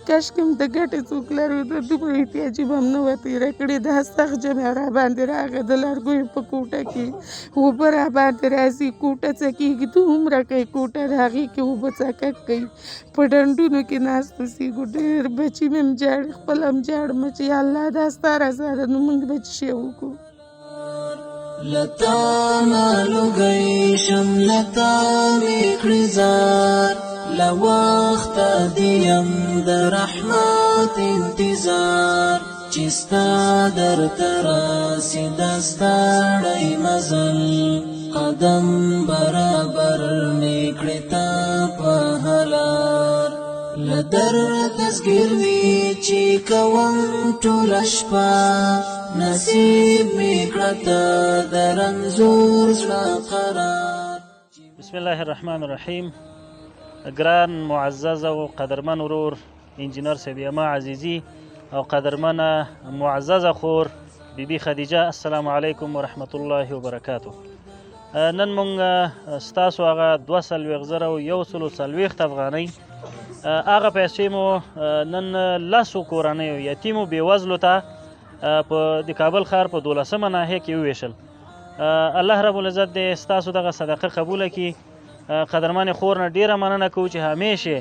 کاشکې م د ګټې څوک لري د دومره احتیاجي به م نه وه تېره کړې. دا سخت ژمی راباندې راغی د لرګیو په کوټه کې اوبه راباندې راځي، کوټه څکېږي، دومره کوي کوټه د هغې کې اوبه څکک کوي، په ډنډونو کې ناست اوسېږو. ډېر بچي مې م جاړي، خپله م جاړمه چې یا الله دا ستا رضا ده نو موږ به څه شی وکړو. لتا معلوګی شم لتا می کړی زار لوخت دیم د رحمت انتظار چې ستا در تراسي دستاړی مزل قدم برابر می کړی تا په هلار لدر دزګر وی چې کوم ټول شپه نصیب می کړه د رنځور زړه قرار. بسم الله الرحمن الرحیم. ګران معزز او قدرمن ورور انجینر صاحب یما عزیزی او قدرمنه معززه خور بیبي خدیجه، السلام علیکم ورحمت الله وبرکاتو. نن مونږ ستاسو هغه 240,140 افغانۍ هغه پیسې مو نن لسو کورنیو یتیمو بېوزلو ته په د کابل ښار په 12مه ناحیه کې وویشل. الله رب العزت دې ستاسو دغه صدقه قبوله کړي. قدرمنې خور نه ډېره مننه کوو چې همیشه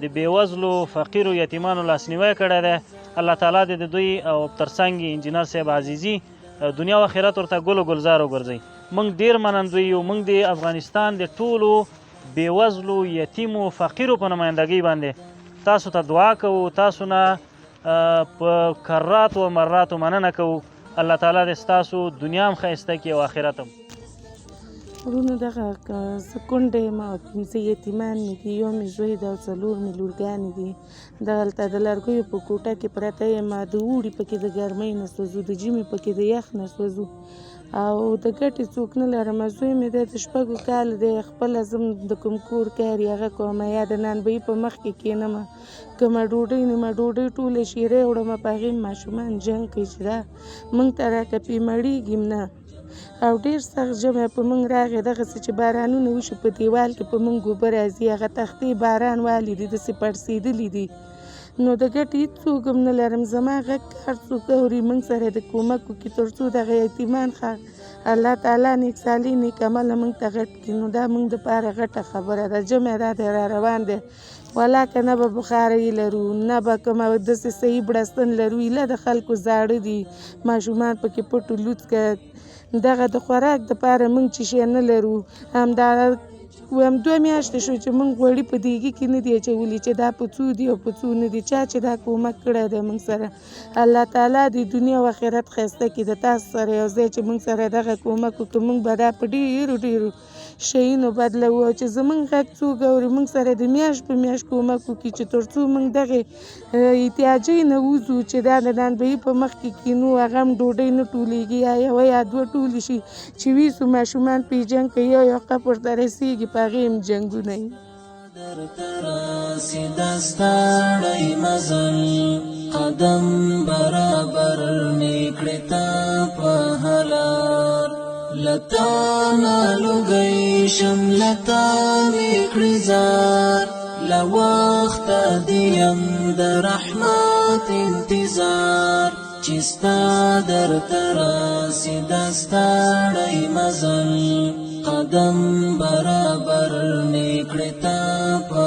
د بېوزلو فقیرو یتیمانو لاسنیوی کړی دی. الله تعالی دې د دوی او ترڅنګ انجینر صاحب عزیزي دنیا او آخرت ورته ګل و ګلزار وګرځوي. موږ ډېر منندوی یو. موږ د افغانستان د ټولو بېوزلو یتیمو فقیرو په نمایندګۍ باندې تاسو ته دعا کوو، تاسو نه په کراتو و مراتو مننه کوو. الله تعالی دې ستاسو دنیا هم ښایسته کړي او آخرت هم. ورونه دغه زه کونډه یم او 5 یتیمان مې دي، یو مې زوی ده او 4 مې لورګانې دي. دغلته د لرګیو په کوټه کې پرته یم، د اوړي پکې د ګرمۍ نه سوځو، د ژمي پکې د یخ نه سوځو او د ګټې څوک نه لرم. زوی مې دی د 6 کالو دی، خپله زم د کوم کور کار یې هغه کومه، یا د نانبهي په مخ کې کښېنمه، کومه ډوډۍ نیمه ډوډۍ ټولې شیرې وړمه، په هغې ماشومان جنګ کوي چې دا موږ ته راکپي مړېږي نه. او ډېر سخت ژمی په موږ راغی، دغسې چې بارانونه وشي په دیوال کې په موږ اوبه راځي، هغه تختې باران والي دي، داسې پړسېدلي دي. نو د ګټې هېڅ څوک هم نه لرم. زما غږ هر څوک اوري موږ سره د کومک وکړي تر څو دغه یتیمان الله تعالی نیک صالح نیک عمله موږ ته غټ کړي. نو دا موږ دپاره غټه خبره ده. ژمی دا دی را روان دی، ولاکه نه به بخارۍ لرو، نه به کومه داسې صحیح بړستن لرو، ایله د خلکو زاړه دي، ماشومان پکې پټو لوڅ که دغه د خوراک دپاره موږ چې شی نه لرو. همدا وایم 2 میاشتې شو چې موږ غوړي په دیګي کې نه دي اچولي چې دا په څو دي او په څو نه دي. چا چې دا کومک کړی دی موږ سره، الله تعالی د دنیا او آخرت ښایسته کړي. د تاسو سره یو ځای چې موږ سره دغه کومک وکړو، موږ به دا په ډېرو ډېرو شیونو بدلوو. او چې زموږ غږ څوک اوري موږ سره د میاشت په میاشت کومک وکړي چې تر څو موږ دغې احتیاجۍ نه وځو چې دا د نانبهي په مخ کې کښېنو، هغه هم ډوډۍ نه ټولېږي، یا یوه یا 2 ټولې شي چې ویسو ماشومان پرې جنګ کوي، یو قبر ته رسېږي، په هغې هم جنګونه وي. درته راسي دستاړی مزل قدم برابر می کړی تا په هلار لتا معلوګی شم لتا می کړی زار لوخت دیم د رحمت انتظار چې ستا درته راسي دستاړی مزل قدم برابر می کړی تا په